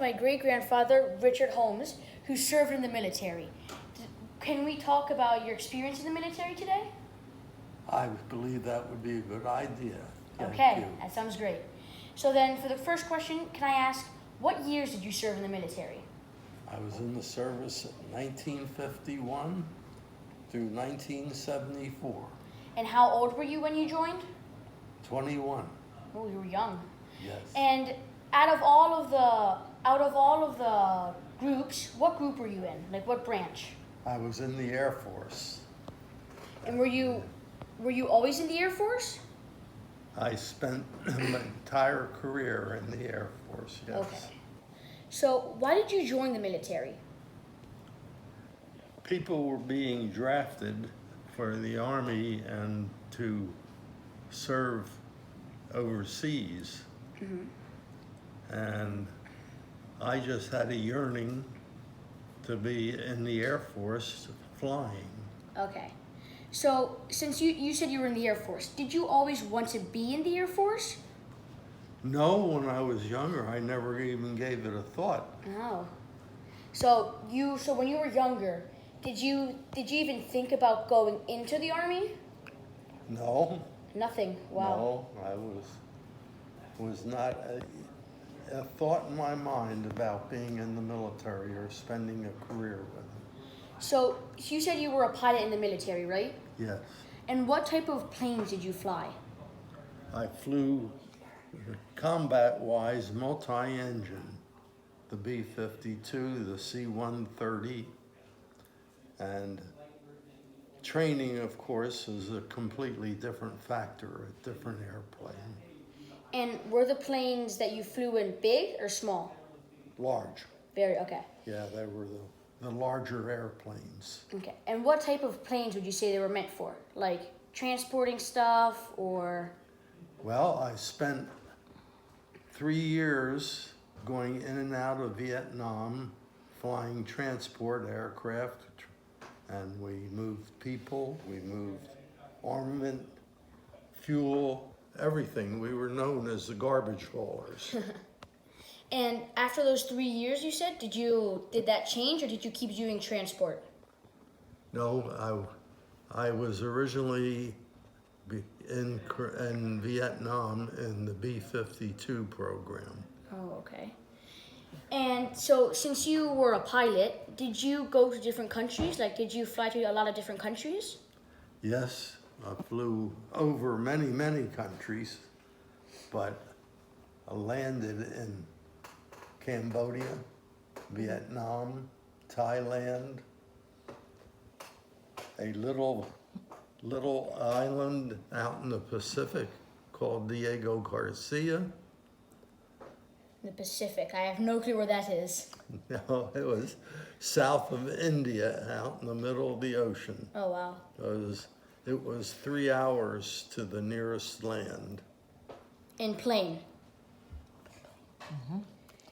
my great-grandfather, Richard Holmes, who served in the military. Can we talk about your experience in the military today? I believe that would be a good idea. Thank Okay, you. that sounds great. So then, for the first question, can I ask, what years did you serve in the military? I was in the service 1951 through 1974. And how old were you when you joined? 21. Oh, you were young. Yes. And out of all of the groups, what group were you in? Like what branch? I was in the Air Force. And were you always in the Air Force? I spent my entire career in the Air Force, yes. Okay. So why did you join the military? People were being drafted for the Army and to serve overseas. Mm-hmm. And I just had a yearning to be in the Air Force flying. Okay. So since you said you were in the Air Force, did you always want to be in the Air Force? No, when I was younger, I never even gave it a thought. Oh. So when you were younger, did you even think about going into the Army? No. Nothing. Wow. No, I was not a thought in my mind about being in the military or spending a career with it. So you said you were a pilot in the military, right? Yes. And what type of planes did you fly? I flew combat-wise multi-engine, the B-52, the C-130, and training, of course, is a completely different factor, a different airplane. And were the planes that you flew in big or small? Large. Very, okay. Yeah, they were the larger airplanes. Okay. And what type of planes would you say they were meant for? Like transporting stuff or? Well, I spent 3 years going in and out of Vietnam, flying transport aircraft, and we moved people, we moved armament, fuel, everything. We were known as the garbage haulers. And after those 3 years, you said, did that change or did you keep doing transport? No, I was originally in Vietnam in the B-52 program. Oh, okay. And so since you were a pilot, did you go to different countries? Like, did you fly to a lot of different countries? Yes, I flew over many, many countries, but I landed in Cambodia, Vietnam, Thailand, a little island out in the Pacific called Diego Garcia. The Pacific. I have no clue where that is. No, it was south of India, out in the middle of the ocean. Oh, wow. It was 3 hours to the nearest land. In plane? Mm-hmm.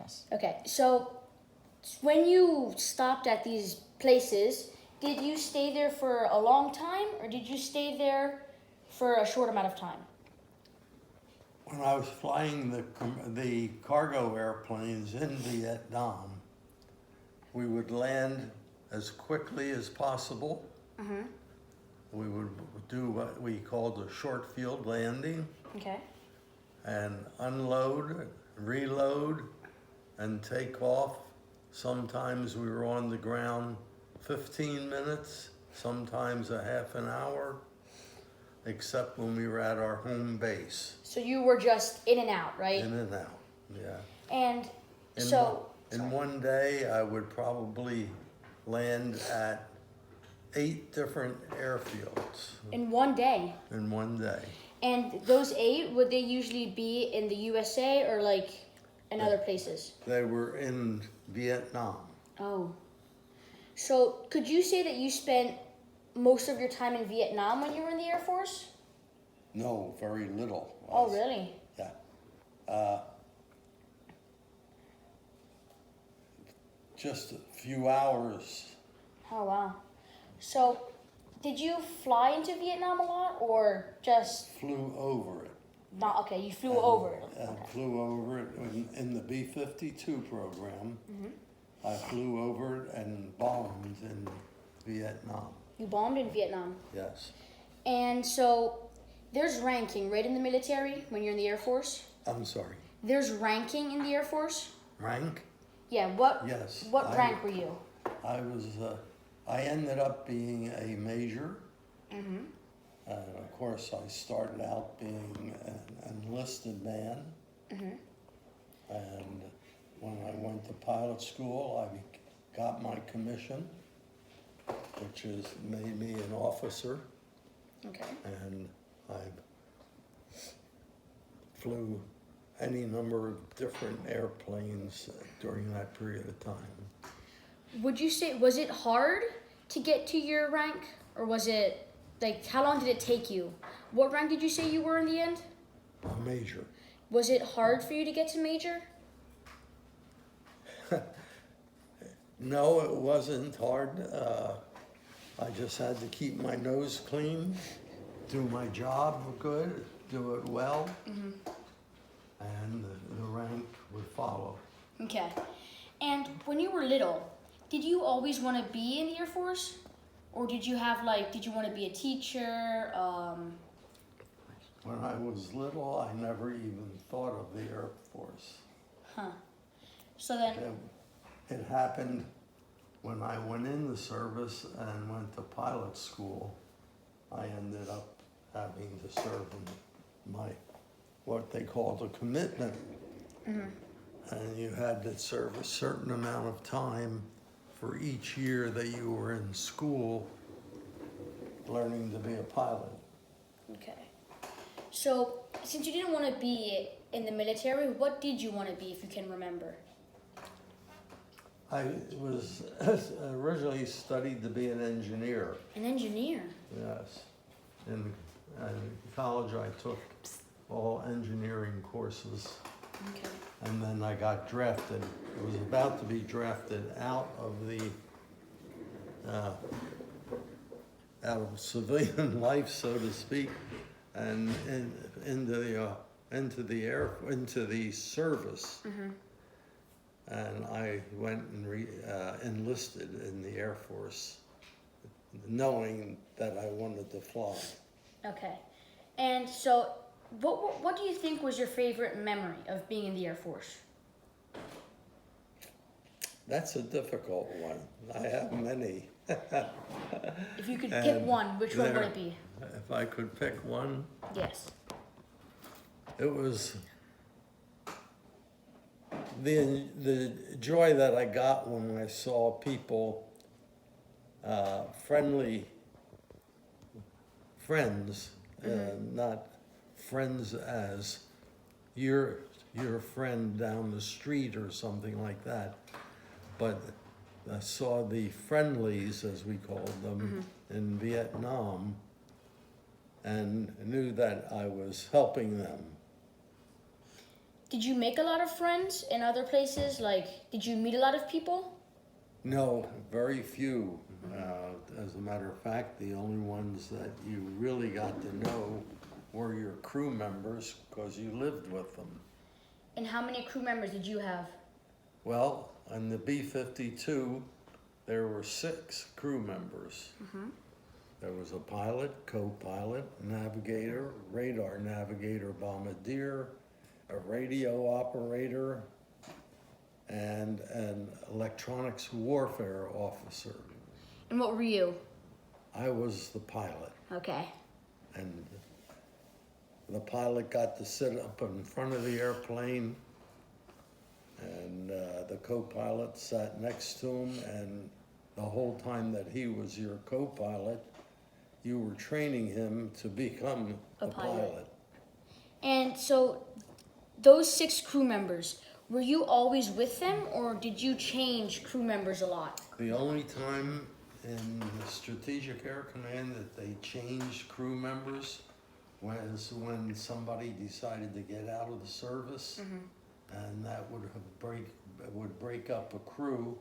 Yes. Okay, so when you stopped at these places, did you stay there for a long time or did you stay there for a short amount of time? When I was flying the cargo airplanes in Vietnam, we would land as quickly as possible. Mm-hmm. We would do what we called a short field landing. Okay. And unload, reload, and take off. Sometimes we were on the ground 15 minutes, sometimes a half an hour, except when we were at our home base. So you were just in and out, right? In and out, yeah. And in one day, I would probably land at 8 different airfields. In one day? In one day. And those 8, would they usually be in the USA or like in other places? They were in Vietnam. Oh. So could you say that you spent most of your time in Vietnam when you were in the Air Force? No, very little. Oh, really? Yeah. Just a few hours. Oh, wow. So did you fly into Vietnam a lot or just? Flew over it. Not okay. You flew over it. And Okay. flew over it in the B-52 program. I flew over it and bombed in Vietnam. You bombed in Vietnam. Yes. And so there's ranking, right, in the military when you're in the Air Force? I'm sorry. There's ranking in the Air Force? Rank? Yeah, what Yes. What rank were you? I ended up being a major. And of course, I started out being an enlisted man. And when I went to pilot school, I got my commission, which has made me an officer. Okay. And I flew any number of different airplanes during that period of time. Would you say, was it hard to get to your rank? Or was it, like, how long did it take you? What rank did you say you were in the end? A major. Was it hard for you to get to major? No, it wasn't hard. I just had to keep my nose clean, do my job good, do it well, and the rank would follow. Okay. And when you were little, did you always want to be in the Air Force? Or did you have, like, did you want to be a teacher? When I was little, I never even thought of the Air Force. Huh. So then, It happened when I went in the service and went to pilot school. I ended up having to serve in my, what they called a commitment. And you had to serve a certain amount of time for each year that you were in school learning to be a pilot. okay. So, since you didn't want to be in the military, what did you want to be, if you can remember? I was originally studied to be an engineer. An engineer? Yes. In college, I took all engineering courses, Okay. and then I got drafted. I was about to be drafted out of the out of civilian life, so to speak, and into the service. And I went and enlisted in the Air Force, knowing that I wanted to fly. Okay. And so, what do you think was your favorite memory of being in the Air Force? That's a difficult one. I have many. If you could pick one, which one would it be? If I could pick one, Yes. it was the joy that I got when I saw people, friends, not friends as your friend down the street or something like that, but I saw the friendlies, as we called them, in Vietnam, and knew that I was helping them. Did you make a lot of friends in other places? Like, did you meet a lot of people? No, very few. As a matter of fact, the only ones that you really got to know were your crew members, because you lived with them. And how many crew members did you have? Well, on the B-52, there were 6 crew members. There was a pilot, co-pilot, navigator, radar navigator, bombardier, a radio operator, and an electronics warfare officer. And what were you? I was the pilot, Okay. and the pilot got to sit up in front of the airplane, and the co-pilot sat next to him, and the whole time that he was your co-pilot, you were training him to become A a pilot. pilot. And so, those 6 crew members, were you always with them, or did you change crew members a lot? The only time in the Strategic Air Command that they changed crew members was when somebody decided to get out of the service, and that would break up a crew,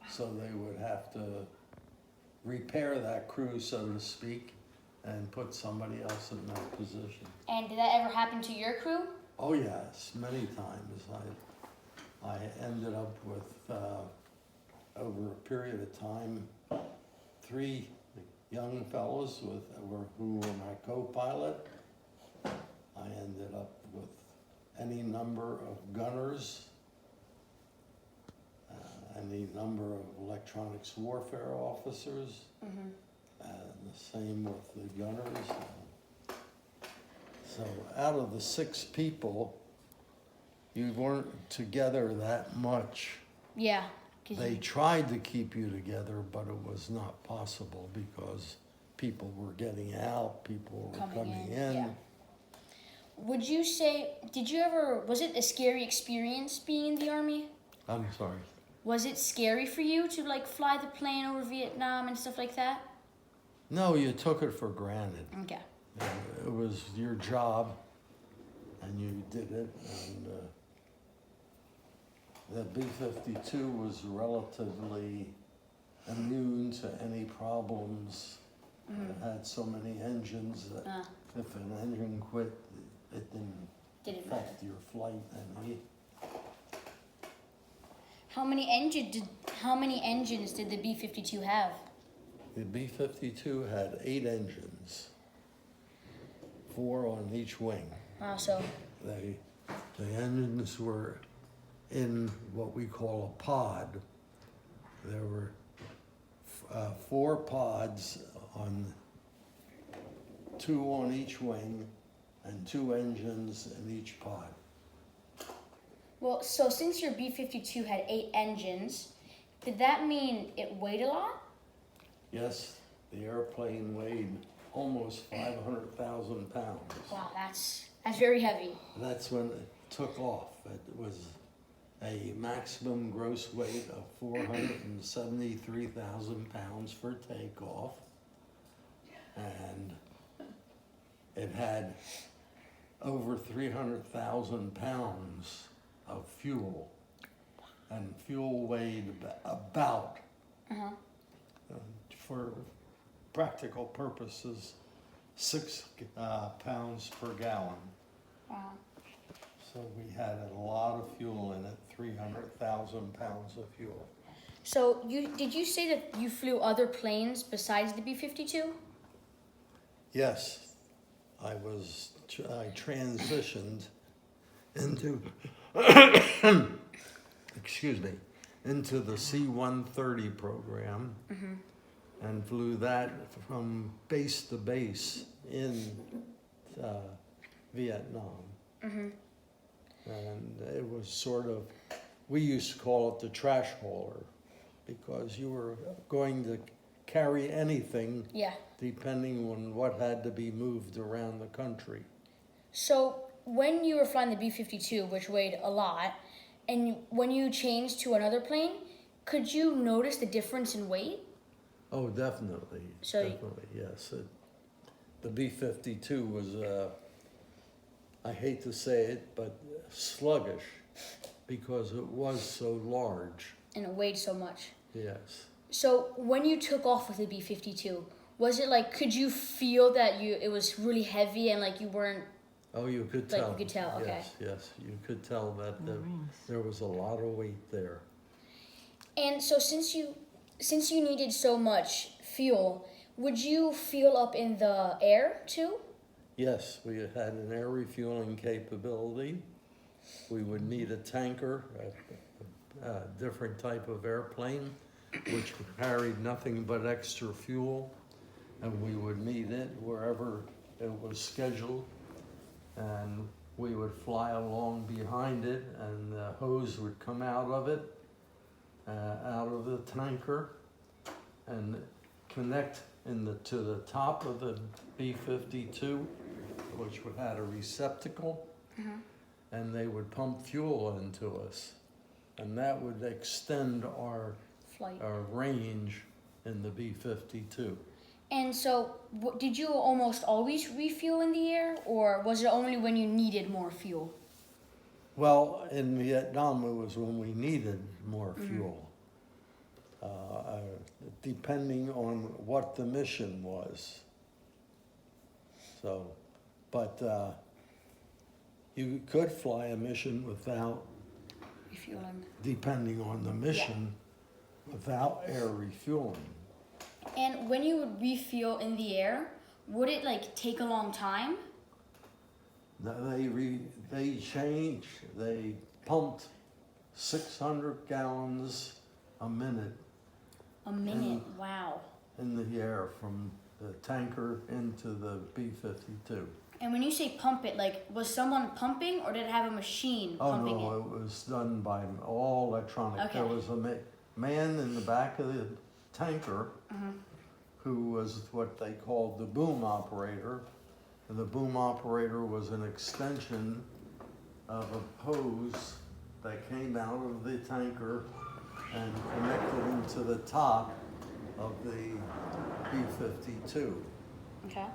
so they would have to repair that crew, so to speak, and put somebody else in that position. And did that ever happen to your crew? Oh yes, many times. I ended up with, over a period of time, 3 young fellows who were my co-pilot. I ended up with any number of gunners, any number of electronics warfare officers, and the same with the gunners. So out of the 6 people, you weren't together that much. Yeah. 'Cause They you- tried to keep you together, but it was not possible because people were getting out, people were coming in. Yeah. Would you say, was it a scary experience being in the Army? I'm sorry. Was it scary for you to like fly the plane over Vietnam and stuff like that? No, you took it for granted. Okay. It was your job, and you did it. And the B-52 was relatively immune to any problems. It had so many engines that if an engine quit, it didn't affect your flight any. How many engines did the B-52 have? The B-52 had 8 engines, 4 on each wing. Wow, so The engines were in what we call a pod. There were 4 pods, 2 on each wing, and 2 engines in each pod. well, so since your B-52 had 8 engines, did that mean it weighed a lot? Yes, the airplane weighed almost 500,000 pounds. Wow, that's very heavy. That's when it took off. It was a maximum gross weight of 473,000 pounds for takeoff. And it had over 300,000 pounds of fuel. And fuel weighed about, for practical purposes, 6 pounds per gallon. Wow. So we had a lot of fuel in it, 300,000 pounds of fuel. So did you say that you flew other planes besides the B-52? Yes, I transitioned into, excuse me, into the C-130 program and flew that from base to base in Vietnam. And it was sort of, we used to call it the trash hauler because you were going to carry anything Yeah. depending on what had to be moved around the country. So when you were flying the B-52, which weighed a lot, and when you changed to another plane, could you notice the difference in weight? Oh, definitely. So definitely, yes. The B-52 was, I hate to say it, but sluggish because it was so large. And it weighed so much. Yes. So when you took off with the B-52, was it like, could you feel that it was really heavy and like you weren't? Oh, you could Like tell. you could tell, okay. Yes, you could tell that there was a lot of weight there. And so since you needed so much fuel, would you fuel up in the air too? Yes, we had an air refueling capability. We would need a tanker, a different type of airplane, which carried nothing but extra fuel, and we would need it wherever it was scheduled, and we would fly along behind it, and the hose would come out of it, out of the tanker, and connect to the top of the B-52, which had a receptacle, and they would pump fuel into us, and that would extend our Flight. range in the B-52. And so did you almost always refuel in the air, or was it only when you needed more fuel? Well, in Vietnam, it was when we needed more fuel. Depending on what the mission was. So, but you could fly a mission without, Refueling. depending on the mission, without air refueling. And when you would refuel in the air, would it like take a long time? Now, they pumped 600 gallons a minute A minute. Wow. in the air from the tanker into the B-52. And when you say pump it, like was someone pumping or did it have a machine Oh pumping no, it? it was done by all electronic. Okay. There was a man in the back of the tanker who was what they called the boom operator. And the boom operator was an extension of a hose that came out of the tanker and connected into the top of the B-52. Okay.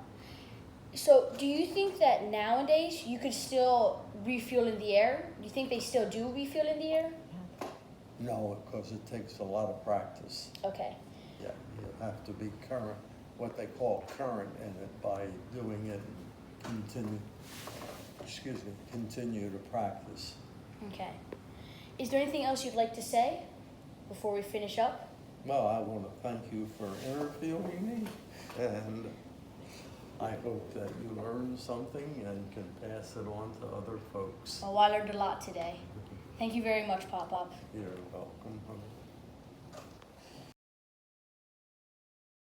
So do you think that nowadays you could still refuel in the air? Do you think they still do refuel in the air? No, because it takes a lot of practice. Okay. Yeah, you have to be current, what they call current in it by doing it and continue to practice. Okay. Is there anything else you'd like to say before we finish up? Well, I want to thank you for interviewing me, and I hope that you learned something and can pass it on to other folks. Well, I learned a lot today. Thank you very much, PopPop. You're welcome.